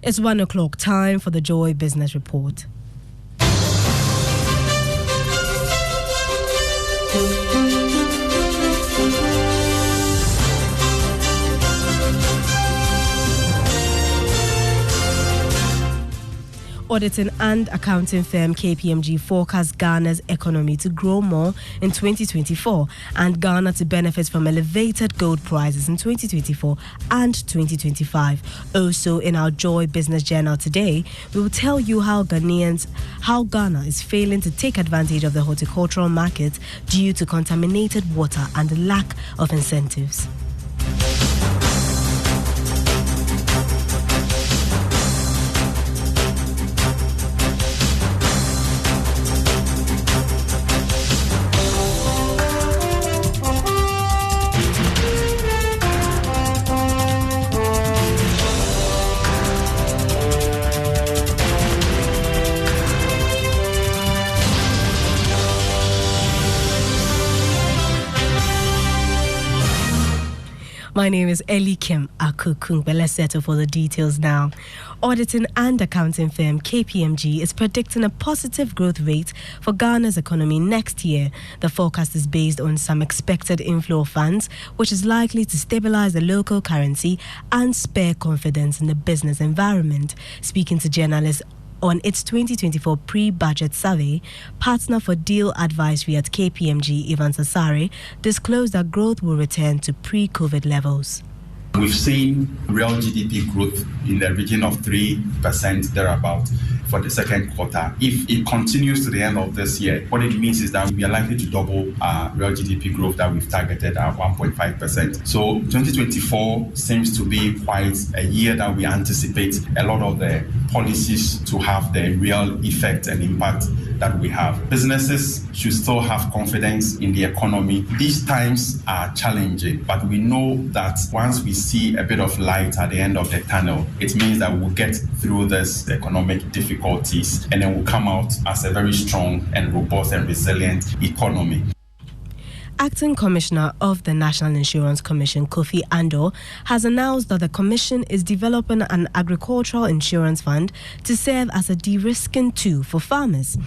It's 1 o'clock, time for the Joy Business Report. Auditing and accounting firm KPMG forecasts Ghana's economy to grow more in 2024 and Ghana to benefit from elevated gold prices in 2024 and 2025. Also, in our Joy Business Journal today, we will tell you how Ghana is failing to take advantage of the horticultural market due to contaminated water and lack of incentives. My name is Ellie Kim Akukung, but let's settle for the details now. Auditing and accounting firm KPMG is predicting a positive growth rate for Ghana's economy next year. The forecast is based on some expected inflow of funds, which is likely to stabilize the local currency and spur confidence in the business environment. Speaking to journalists on its 2024 pre-budget survey, partner for deal advisory at KPMG, Ivan Sassare, disclosed that growth will return to pre-COVID levels. We've seen real GDP growth in the region of 3% thereabout for the second quarter. If it continues to the end of this year, what it means is that we are likely to double our real GDP growth that we've targeted at 1.5%. So 2024 seems to be quite a year that we anticipate a lot of the policies to have the real effect and impact that we have. Businesses should still have confidence in the economy. These times are challenging, but we know that once we see a bit of light at the end of the tunnel, it means that we'll get through this economic difficulties and then we'll come out as a very strong and robust and resilient economy. Acting Commissioner of the National Insurance Commission, Kofi Andor, has announced that the Commission is developing an agricultural insurance fund to serve as a de-risking tool for farmers.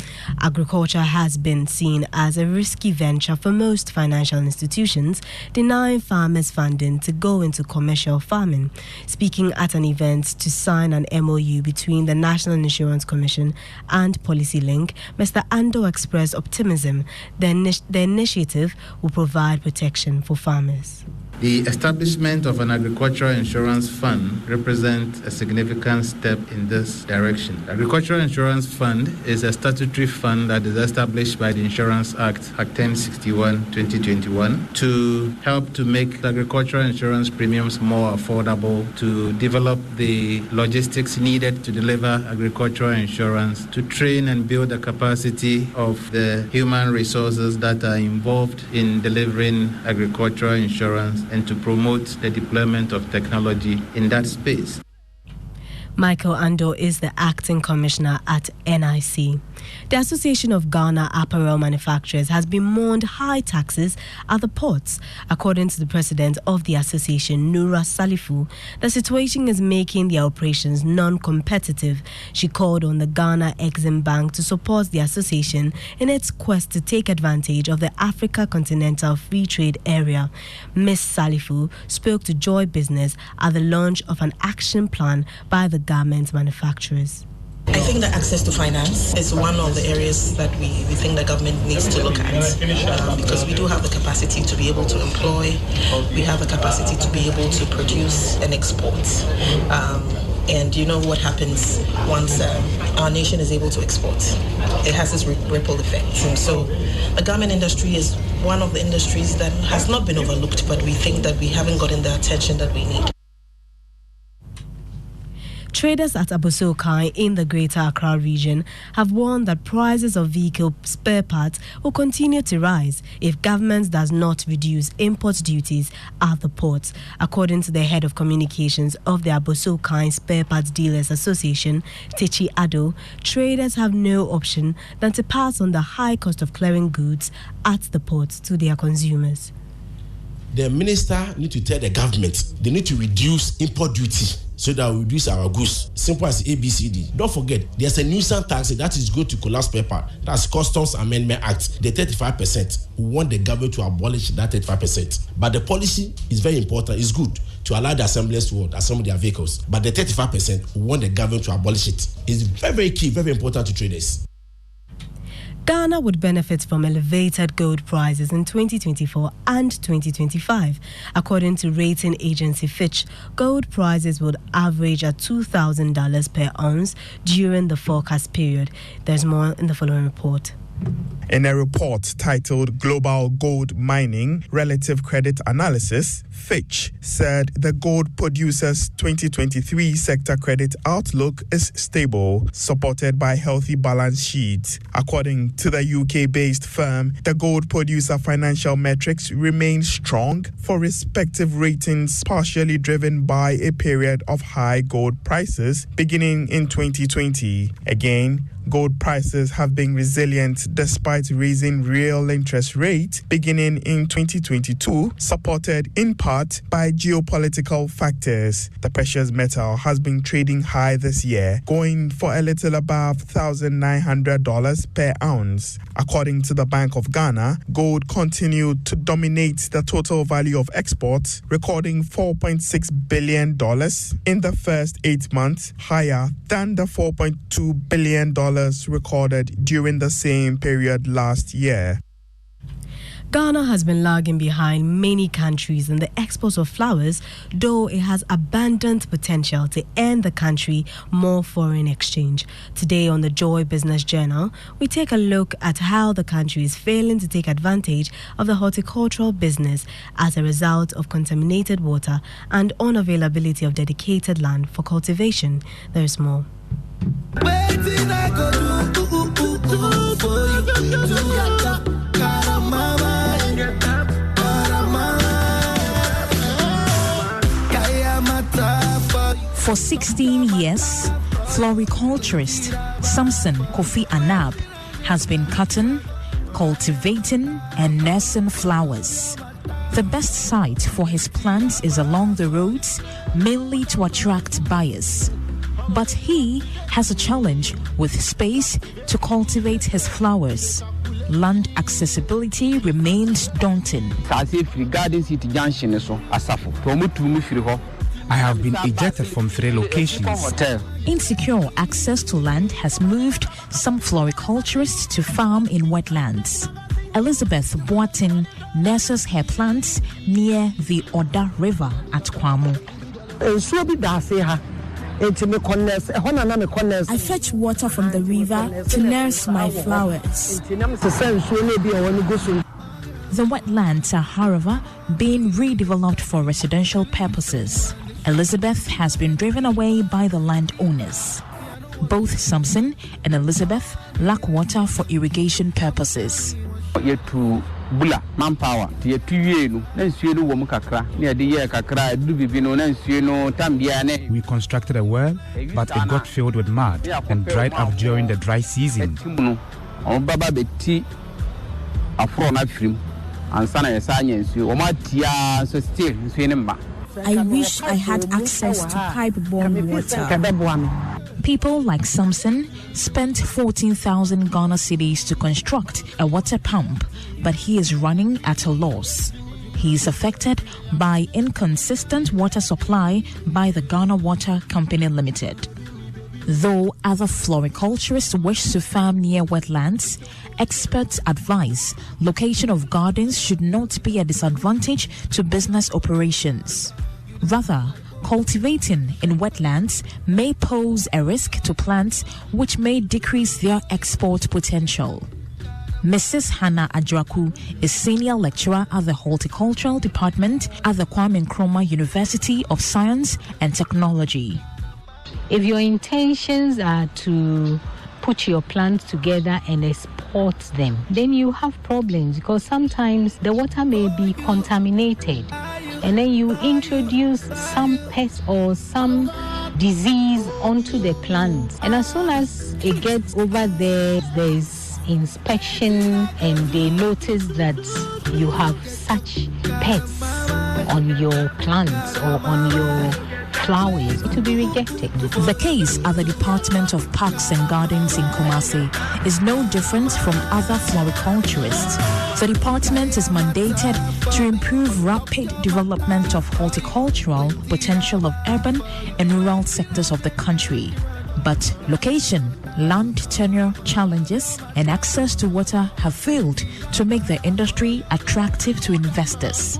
Agriculture has been seen as a risky venture for most financial institutions, denying farmers funding to go into commercial farming. Speaking at an event to sign an MOU between the National Insurance Commission and PolicyLink, Mr. Andor expressed optimism the initiative will provide protection for farmers. The establishment of an agricultural insurance fund represents a significant step in this direction. The Agricultural Insurance Fund is a statutory fund that is established by the Insurance Act 1061/2021, to help to make the agricultural insurance premiums more affordable, to develop the logistics needed to deliver agricultural insurance, to train and build the capacity of the human resources that are involved in delivering agricultural insurance, and to promote the deployment of technology in that space. Michael Andor is the acting commissioner at NIC. The Association of Ghana Apparel Manufacturers has bemoaned high taxes at the ports. According to the president of the association, Nura Salifu, the situation is making their operations non-competitive. She called on the Ghana Exim Bank to support the association in its quest to take advantage of the Africa Continental Free Trade Area. Ms. Salifu spoke to Joy Business at the launch of an action plan by the garment manufacturers. I think that access to finance is one of the areas that we think the government needs to look at, because we do have the capacity to be able to employ, we have the capacity to be able to produce and export. And you know what happens once our nation is able to export. It has this ripple effect. And so the garment industry is one of the industries that has not been overlooked, but we think that we haven't gotten the attention that we need. Traders at Abossey-Okai in the Greater Accra region have warned that prices of vehicle spare parts will continue to rise if government does not reduce import duties at the ports. According to the head of communications of the Abossey-Okai Spare Parts Dealers Association, Techi Ado, traders have no option than to pass on the high cost of clearing goods at the ports to their consumers. The minister need to tell the government they need to reduce import duty so that we reduce our goods. Simple as ABCD. Don't forget, there's a nuisance tax that is going to collapse paper. That's Customs Amendment Act. The 35%. We want the government to abolish that 35%. But the policy is very important. It's good to allow the assemblies to assemble their vehicles. But the 35%, we want the government to abolish it. It's very, very key, very important to traders. Ghana would benefit from elevated gold prices in 2024 and 2025. According to rating agency Fitch, gold prices would average at $2,000 per ounce during the forecast period. There's more in the following report. In a report titled Global Gold Mining Relative Credit Analysis, Fitch said the gold producers' 2023 sector credit outlook is stable, supported by healthy balance sheets. According to the UK-based firm, the gold producer financial metrics remain strong for respective ratings, partially driven by a period of high gold prices beginning in 2020. Again, gold prices have been resilient despite raising real interest rates beginning in 2022, supported in part by geopolitical factors. The precious metal has been trading high this year, going for a little above $1,900 per ounce. According to the Bank of Ghana, gold continued to dominate the total value of exports, recording $4.6 billion in the first 8 months, higher than the $4.2 billion recorded during the same period last year. Ghana has been lagging behind many countries in the export of flowers, though it has abundant potential to earn the country more foreign exchange. Today on the Joy Business Journal, we take a look at how the country is failing to take advantage of the horticultural business as a result of contaminated water and unavailability of dedicated land for cultivation. There is more. For 16 years, floriculturist Samson Kofi Anab has been cutting, cultivating, and nursing flowers. The best site for his plants is along the roads, mainly to attract buyers. But he has a challenge with space to cultivate his flowers. Land accessibility remains daunting. I have been ejected from 3 locations. Insecure access to land has moved some floriculturists to farm in wetlands. Elizabeth Boatin nurses her plants near the Oda River at Kwamo. I fetch water from the river to nurse my flowers. The wetlands are, however, being redeveloped for residential purposes. Elizabeth has been driven away by the landowners. Both Samson and Elizabeth lack water for irrigation purposes. We constructed a well, but it got filled with mud and dried up during the dry season. I wish I had access to pipe-borne water. People like Samson spent 14,000 Ghana cedis to construct a water pump, but he is running at a loss. He is affected by inconsistent water supply by the Ghana Water Company Limited. Though other floriculturists wish to farm near wetlands, experts advise location of gardens should not be a disadvantage to business operations. Rather, cultivating in wetlands may pose a risk to plants which may decrease their export potential. Mrs. Hannah Adraku is senior lecturer at the Horticultural Department at the Kwame Nkrumah University of Science and Technology. If your intentions are to put your plants together and export them, then you have problems because sometimes the water may be contaminated and then you introduce some pest or some disease onto the plants. And as soon as it gets over there, there's inspection and they notice that you have such pests on your plants or on your flowers, it will be rejected. The case at the Department of Parks and Gardens in Kumasi is no different from other floriculturists. The department is mandated to improve rapid development of horticultural potential of urban and rural sectors of the country. But location, land tenure challenges, and access to water have failed to make the industry attractive to investors.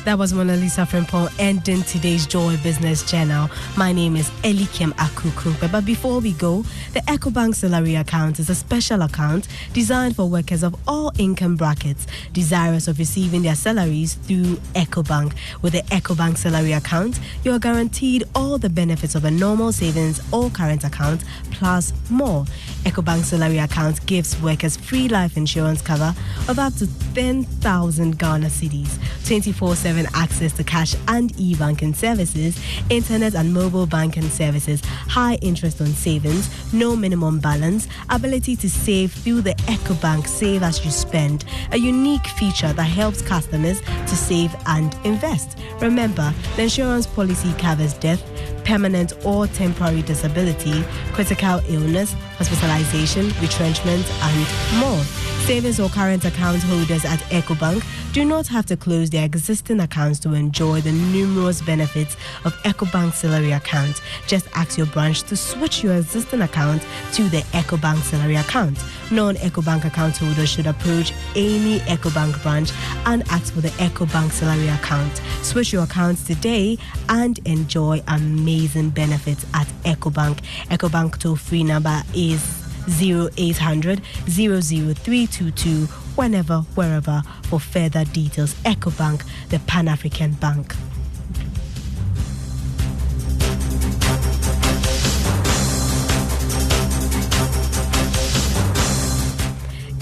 That was Mona Lisa Frimpong ending today's Joy Business Journal. My name is Elikim Akuku. But before we go, the EcoBank Salary Account is a special account designed for workers of all income brackets desirous of receiving their salaries through EcoBank. With the EcoBank Salary Account, you are guaranteed all the benefits of a normal savings or current account, plus more. EcoBank Salary Account gives workers free life insurance cover of up to 10,000 Ghana cedis, 24/7 access to cash and e-banking services, internet and mobile banking services, high interest on savings, no minimum balance, ability to save through the EcoBank Save As You Spend, a unique feature that helps customers to save and invest. Remember, the insurance policy covers death, permanent or temporary disability, critical illness, hospitalization, retrenchment, and more. Savings or current account holders at EcoBank do not have to close their existing accounts to enjoy the numerous benefits of EcoBank Salary Account. Just ask your branch to switch your existing account to the EcoBank Salary Account. Non-EcoBank account holders should approach any EcoBank branch and ask for the EcoBank Salary Account. Switch your accounts today and enjoy amazing benefits at EcoBank. EcoBank toll-free number is 0800 00322 whenever, wherever. For further details, EcoBank, the Pan-African Bank.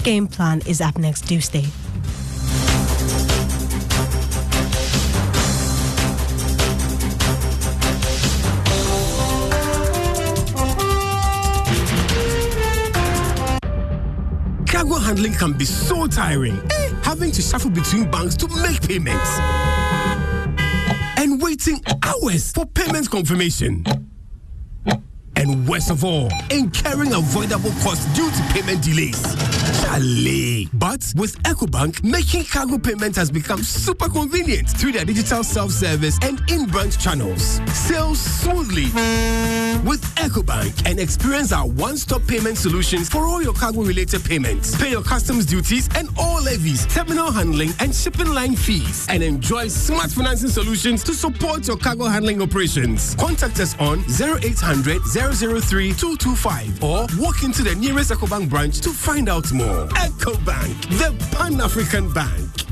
Game Plan is up next Tuesday. Cargo handling can be so tiring. Having to shuffle between banks to make payments. And waiting hours for payment confirmation. And worst of all, incurring avoidable costs due to payment delays. Chalet. But with EcoBank, making cargo payment has become super convenient through their digital self-service and in-branch channels. Sail smoothly with EcoBank and experience our one-stop payment solutions for all your cargo-related payments. Pay your customs duties and all levies, terminal handling and shipping line fees, and enjoy smart financing solutions to support your cargo handling operations. Contact us on 0800 003 225 or walk into the nearest EcoBank branch to find out more. EcoBank, the Pan-African Bank.